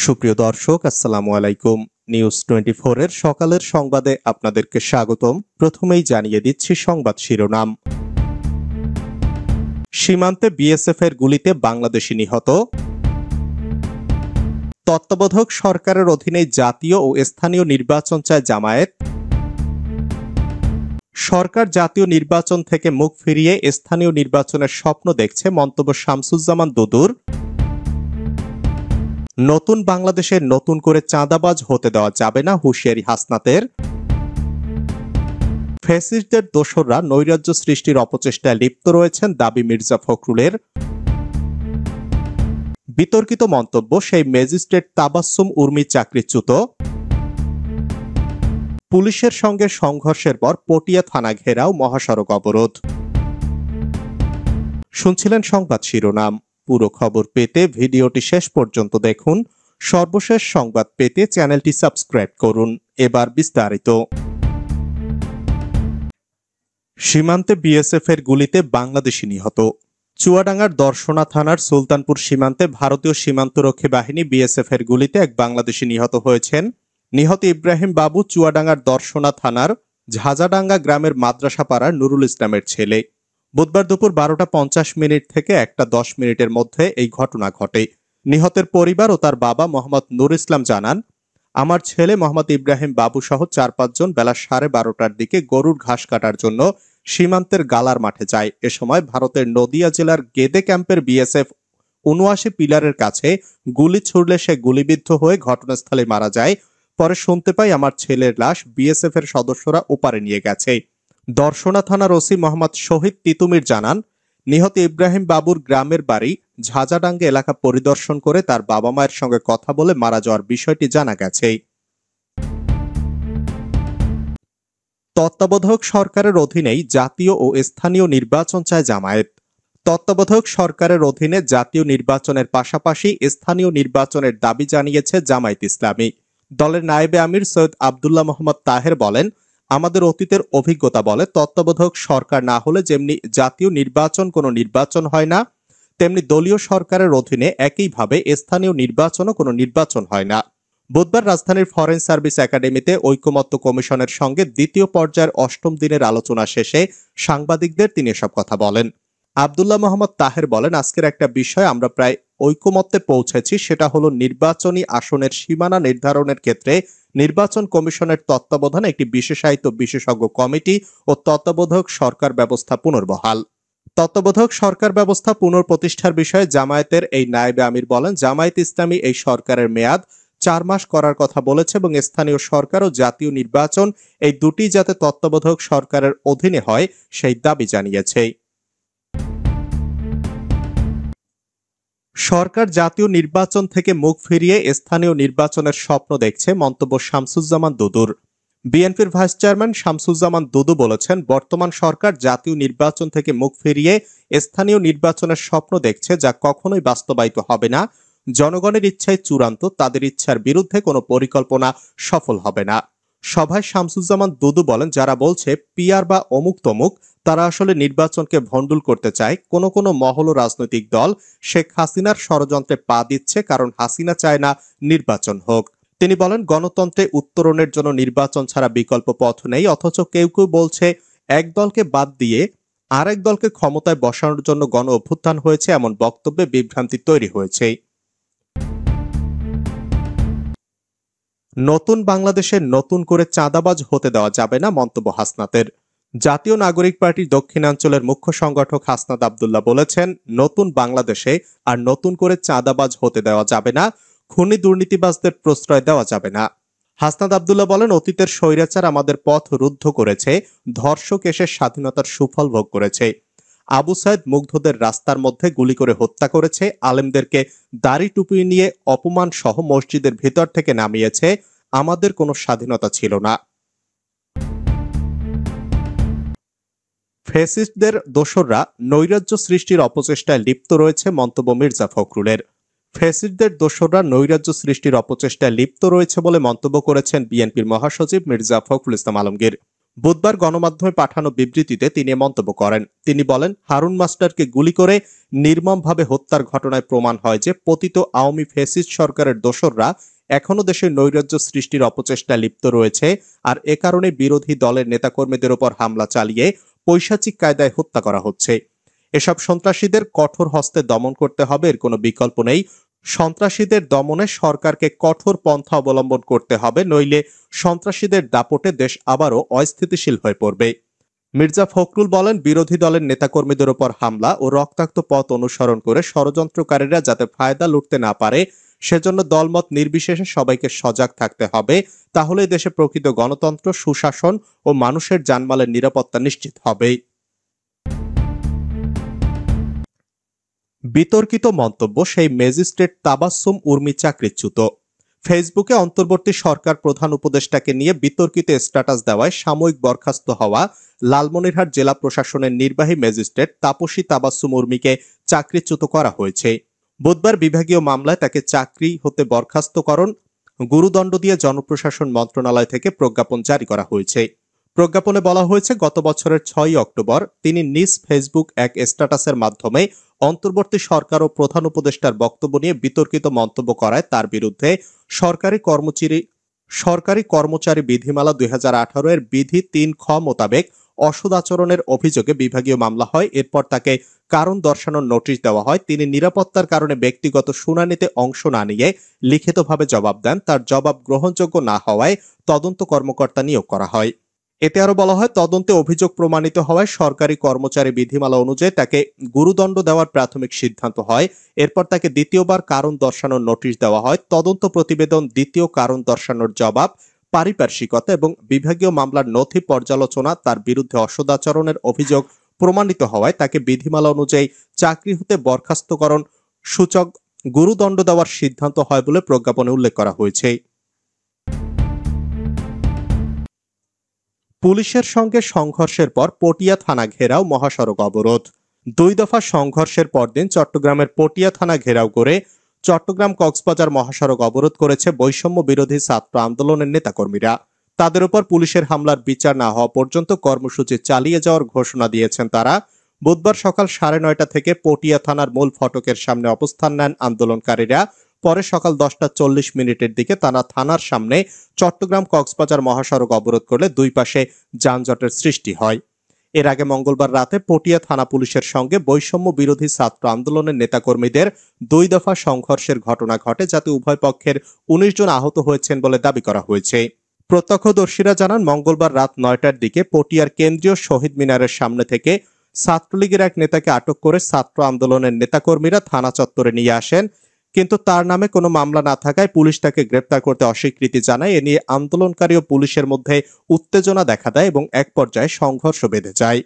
সুপ্রিয় দর্শক, আসসালামু আলাইকুম। নিউজ 24 এর সকালের সংবাদে আপনাদেরকে স্বাগতম। প্রথমেই জানিয়ে দিচ্ছি সংবাদ শিরোনাম। সীমান্তে বিএসএফ এর গুলিতে বাংলাদেশি নিহত। তত্ত্বাবধায়ক সরকারের অধীনে জাতীয় ও স্থানীয় নির্বাচন চায় জামায়াত। সরকার জাতীয় নির্বাচন থেকে মুখ ফিরিয়ে স্থানীয় নির্বাচনের স্বপ্ন দেখছে, মন্তব্য শামসুজ্জামান দুদুর। নতুন বাংলাদেশে নতুন করে চাঁদাবাজ হতে দেওয়া যাবে না, হুঁশিয়ারি হাসনাতের। ফ্যাসিস্টদের দোসররা নৈরাজ্য সৃষ্টির অপচেষ্টায় লিপ্ত রয়েছেন, দাবি মির্জা ফখরুলের। বিতর্কিত মন্তব্য, সেই ম্যাজিস্ট্রেট তাবাসসুম উর্মি চাকরিচ্যুত। পুলিশের সঙ্গে সংঘর্ষের পর পটিয়া থানা ঘেরাও, মহাসড়ক অবরোধ। শুনছিলেন সংবাদ শিরোনাম। পুরো খবর পেতে ভিডিওটি শেষ পর্যন্ত দেখুন। সর্বশেষ সংবাদ পেতে চ্যানেলটি সাবস্ক্রাইব করুন। এবার বিস্তারিত। সীমান্তে বিএসএফ এর গুলিতে বাংলাদেশি নিহত। চুয়াডাঙ্গার দর্শনা থানার সুলতানপুর সীমান্তে ভারতীয় সীমান্তরক্ষী বাহিনী বিএসএফ এর গুলিতে এক বাংলাদেশি নিহত হয়েছেন। নিহত ইব্রাহিম বাবু চুয়াডাঙ্গার দর্শনা থানার ঝাজাডাঙ্গা গ্রামের মাদ্রাসাপাড়ার নুরুল ইসলামের ছেলে। বুধবার দুপুর 12:50 থেকে 1:10 মধ্যে এই ঘটনা ঘটে। নিহতের পরিবার ও তার বাবা মোহাম্মদ নুর ইসলাম জানান, আমার ছেলে মোহাম্মদ ইব্রাহিম বাবু সহ 4-5 জন বেলা 12:30টার দিকে গরুর ঘাস কাটার জন্য সীমান্তের গালার মাঠে যায়। এ সময় ভারতের নদিয়া জেলার গেদে ক্যাম্পের বিএসএফ ৭৯ পিলারের কাছে গুলি ছুড়লে সে গুলিবিদ্ধ হয়ে ঘটনাস্থলে মারা যায়। পরে শুনতে পাই আমার ছেলের লাশ বিএসএফ এর সদস্যরা ওপারে নিয়ে গেছে। দর্শনা থানার ওসি মোহাম্মদ শহীদ তিতুমির জানান, নিহত ইব্রাহিম বাবুর গ্রামের বাড়ি ঝাজাডাঙ্গা এলাকা পরিদর্শন করে তার বাবা মায়ের সঙ্গে কথা বলে মারা যাওয়ার বিষয়টি জানা গেছে। তত্ত্বাবধায়ক সরকারের অধীনেই জাতীয় ও স্থানীয় নির্বাচন চায় জামায়াত। তত্ত্বাবধায়ক সরকারের অধীনে জাতীয় নির্বাচনের পাশাপাশি স্থানীয় নির্বাচনের দাবি জানিয়েছে জামায়াত ইসলামী। দলের নায়েবে আমির সৈয়দ আব্দুল্লাহ মোহাম্মদ তাহের বলেন, আমাদের অতীতের অভিজ্ঞতা বলে তত্ত্বাবধায়ক সরকার না হলে যেমনি জাতীয় নির্বাচন কোনো নির্বাচন হয় না, তেমনি দলীয় সরকারের অধীনে একইভাবে স্থানীয় নির্বাচনও কোনো নির্বাচন হয় না। বুধবার রাজধানীর ফরেন সার্ভিস একাডেমিতে ঐকমত্য কমিশনের সঙ্গে দ্বিতীয় পর্যায়ের ৮ম দিনের আলোচনা শেষে সাংবাদিকদের তিনি এসব কথা বলেন। আব্দুল্লাহ মোহাম্মদ তাহের বলেন, আজকের একটা বিষয় আমরা প্রায় ঐকমত্যে পৌঁছেছি, সেটা হলো নির্বাচনী আসনের সীমানা নির্ধারণের ক্ষেত্রে নির্বাচন কমিশনের তত্ত্বাবধানে একটি বিশেষায়িত বিশেষজ্ঞ কমিটি ও তত্ত্বাবধায়ক সরকার ব্যবস্থা পুনর্বহাল। তত্ত্বাবধায়ক সরকার ব্যবস্থা পুনঃপ্রতিষ্ঠার বিষয়ে জামায়াতের এই নায়েবে আমির বলেন, জামায়াত ইসলামী এই সরকারের মেয়াদ 4 মাস করার কথা বলেছে এবং স্থানীয় সরকার ও জাতীয় নির্বাচন এই দুটি যাতে তত্ত্বাবধায়ক সরকারের অধীনে হয় সেই দাবি জানিয়েছে। সরকার জাতীয় নির্বাচন থেকে মুখ ফিরিয়ে স্থানীয় নির্বাচনের স্বপ্ন দেখছে, মন্তব্য শামসুজ্জামান দুদুর। বিএনপির ভাইস চেয়ারম্যান শামসুজ্জামান দুদু বলেছেন, বর্তমান সরকার জাতীয় নির্বাচন থেকে মুখ ফিরিয়ে স্থানীয় নির্বাচনের স্বপ্ন দেখছে, যা কখনোই বাস্তবায়িত হবে না। জনগণের ইচ্ছাই চূড়ান্ত, তাদের ইচ্ছার বিরুদ্ধে কোনো পরিকল্পনা সফল হবে না। সভায় শামসুজ্জামান দুদু বলেন, যারা বলছে পিআর বা অমুক তমুক, তারা আসলে নির্বাচনকে ভণ্ডুল করতে চায়। কোনো কোনো মহল ও রাজনৈতিক দল শেখ হাসিনার ষড়যন্ত্রে পা দিচ্ছে, কারণ হাসিনা চায় না নির্বাচন হোক। তিনি বলেন, গণতন্ত্রে উত্তরণের জন্য নির্বাচন ছাড়া বিকল্প পথ নেই, অথচ কেউ কেউ বলছে এক দলকে বাদ দিয়ে আরেক দলকে ক্ষমতায় বসানোর জন্য গণ অভ্যুত্থান হয়েছে, এমন বক্তব্যে বিভ্রান্তি তৈরি হয়েছে। নতুন বাংলাদেশে নতুন করে চাঁদাবাজ হতে দেওয়া যাবে না, মন্তব্য হাসনাতের। জাতীয় নাগরিক পার্টির দক্ষিণাঞ্চলের মুখ্য সংগঠক হাসনাত আব্দুল্লাহ বলেছেন, নতুন বাংলাদেশে আর নতুন করে চাঁদাবাজ হতে দেওয়া যাবে না, খুনি দুর্নীতিবাজদের প্রশ্রয় দেওয়া যাবে না। হাসনাত আব্দুল্লাহ বলেন, অতীতের স্বৈরাচার আমাদের পথ রুদ্ধ করেছে, ধর্ষক এসে স্বাধীনতার সুফল ভোগ করেছে। আবু সাইদ মুগ্ধদের রাস্তার মধ্যে গুলি করে হত্যা করেছে, আলেমদেরকে দাড়ি টুপি নিয়ে অপমান সহ মসজিদের ভিতর থেকে নামিয়েছে। আমাদের কোনো স্বাধীনতা ছিল না। ফ্যাসিস্টদের দোসররা নৈরাজ্য সৃষ্টির অপচেষ্টায় লিপ্ত রয়েছে, মন্তব্য মির্জা ফখরুলের। ফ্যাসিস্টদের দোসররা নৈরাজ্য সৃষ্টির অপচেষ্টায় লিপ্ত রয়েছে বলে মন্তব্য করেছেন বিএনপির মহাসচিব মির্জা ফখরুল ইসলাম আলমগীর। বুধবার গণমাধ্যমে পাঠানো বিবৃতিতে তিনি এ মন্তব্য করেন। তিনি বলেন, হারুন মাস্টারকে গুলি করে নির্মমভাবে হত্যার ঘটনায় প্রমাণ হয় যে পতিত আওয়ামী ফ্যাসিস্ট সরকারের দোসররা এখনো দেশে নৈরাজ্য সৃষ্টির অপচেষ্টায় লিপ্ত রয়েছে, আর এ কারণে বিরোধী দলের নেতাকর্মীদের উপর হামলা চালিয়ে পৈশাচিক কায়দায় হত্যা করা হচ্ছে। এসব সন্ত্রাসীদের কঠোর হস্তে দমন করতে হবে, এর কোনো বিকল্প নেই। সন্ত্রাসীদের দমনে সরকারকে কঠোর পন্থা অবলম্বন করতে হবে, নইলে সন্ত্রাসীদের দাপটে দেশ আবারও অস্থিতিশীল হয়ে পড়বে। মির্জা ফখরুল বলেন, বিরোধী দলের নেতাকর্মীদের উপর হামলা ও রক্তাক্ত পথ অনুসরণ করে ষড়যন্ত্রকারীরা যাতে ফায়দা লুটতে না পারে, সেজন্য দলমত নির্বিশেষে সবাইকে সজাগ থাকতে হবে। তাহলে দেশে প্রকৃত গণতন্ত্র, সুশাসন ও মানুষের জানমালের নিরাপত্তা নিশ্চিত হবে। বিতর্কিত মন্তব্য সেই ম্যাজিস্ট্রেট তাবাসসুম উর্মি চাকরিচ্যুত। ফেসবুকে অন্তর্বর্তী সরকার প্রধান উপদেষ্টাকে নিয়ে বিতর্কিত স্ট্যাটাস দেওয়ায় সাময়িক বরখাস্ত হওয়া লালমনিরহাট জেলা প্রশাসনের নির্বাহী ম্যাজিস্ট্রেট তাপসী তাবাসসুম উর্মিকে চাকরিচ্যুত করা হয়েছে। বুধবার বিভাগীয় মামলায় তাকে চাকরি হতে বরখাস্তকরণ, গুরুদণ্ড দিয়ে জনপ্রশাসন মন্ত্রণালয় থেকে প্রজ্ঞাপন জারি করা হয়েছে। প্রজ্ঞাপনে বলা হয়েছে, গত বছরের 6 অক্টোবর তিনি নিজ ফেসবুক এক স্ট্যাটাসের মাধ্যমে অন্তর্বর্তী সরকার ও প্রধান উপদেষ্টার বক্তব্য নিয়ে বিতর্কিত মন্তব্য করায় তার বিরুদ্ধে সরকারি কর্মচারী বিধিমালা 2018 এর বিধি 3 খ মোতাবেক অসদাচরণের অভিযোগে বিভাগীয় মামলা হয়। এরপর তাকে কারণ দর্শানোর নোটিশ দেওয়া হয়। তিনি নিরাপত্তার কারণে ব্যক্তিগত শুনানিতে অংশ না নিয়ে লিখিতভাবে জবাব দেন। তার জবাব গ্রহণযোগ্য না হওয়ায় তদন্ত কর্মকর্তা নিয়োগ করা হয়। এতে আরো বলা হয়, তদন্তে অভিযোগ প্রমাণিত হওয়ায় সরকারি কর্মচারী বিধিমালা অনুযায়ী তাকে গুরুদণ্ড দেওয়ার প্রাথমিক সিদ্ধান্ত হয়। এরপর তাকে দ্বিতীয়বার কারণ দর্শানোর নোটিশ দেওয়া হয়। তদন্ত প্রতিবেদন, দ্বিতীয় কারণ দর্শানোর জবাব, পারিপার্শ্বিকতা এবং বিভাগীয় মামলার নথি পর্যালোচনা তার বিরুদ্ধে অসদাচরণের অভিযোগ প্রমাণিত হওয়ায় তাকে বিধিমালা অনুযায়ী চাকরি হতে বরখাস্তকরণ সূচক গুরুদণ্ড দেওয়ার সিদ্ধান্ত হয় বলে প্রজ্ঞাপনে উল্লেখ করা হয়েছে। পুলিশের সঙ্গে সংঘর্ষের পর পটিয়া থানা ঘেরাও, মহাসড়ক অবরোধ। 2 দফা সংঘর্ষের পরদিন চট্টগ্রামের পটিয়া থানা ঘেরাও করে চট্টগ্রাম কক্সবাজার মহাসড়ক অবরোধ করেছে বৈষম্য বিরোধী ছাত্র আন্দোলনের নেতাকর্মীরা। তাদের উপর পুলিশের হামলার বিচার না হওয়া পর্যন্ত কর্মসূচি চালিয়ে যাওয়ার ঘোষণা দিয়েছেন তারা। বুধবার সকাল 9:30 থেকে পটিয়া থানার মূল ফটকের সামনে অবস্থান নেন আন্দোলনকারীরা। পরে সকাল 10:40 দিকে তারা থানার সামনে চট্টগ্রাম কক্সবাজার মহাসড়ক অবরোধ করলে দুই পাশে যানজটের সৃষ্টি হয়। এর আগে মঙ্গলবার রাতে পটিয়া থানা পুলিশের সঙ্গে বৈষম্য বিরোধী ছাত্র আন্দোলনের নেতাকর্মীদের 2 দফা সংঘর্ষের ঘটনা ঘটে, যাতে উভয় পক্ষের 19 জন আহত হয়েছেন বলে দাবি করা হয়েছে। প্রত্যক্ষদর্শীরা জানান, মঙ্গলবার রাত 9টার দিকে পটিয়ার কেন্দ্রীয় শহীদ মিনারের সামনে থেকে ছাত্রলীগের এক নেতাকে আটক করে ছাত্র আন্দোলনের নেতাকর্মীরা থানা চত্বরে নিয়ে আসেন, কিন্তু তার নামে কোনো মামলা না থাকায় পুলিশ তাকে গ্রেপ্তার করতে অস্বীকৃতি জানায়। এ নিয়ে আন্দোলনকারী ও পুলিশের মধ্যে উত্তেজনা দেখা দেয় এবং এক পর্যায়ে সংঘর্ষ বেঁধে যায়।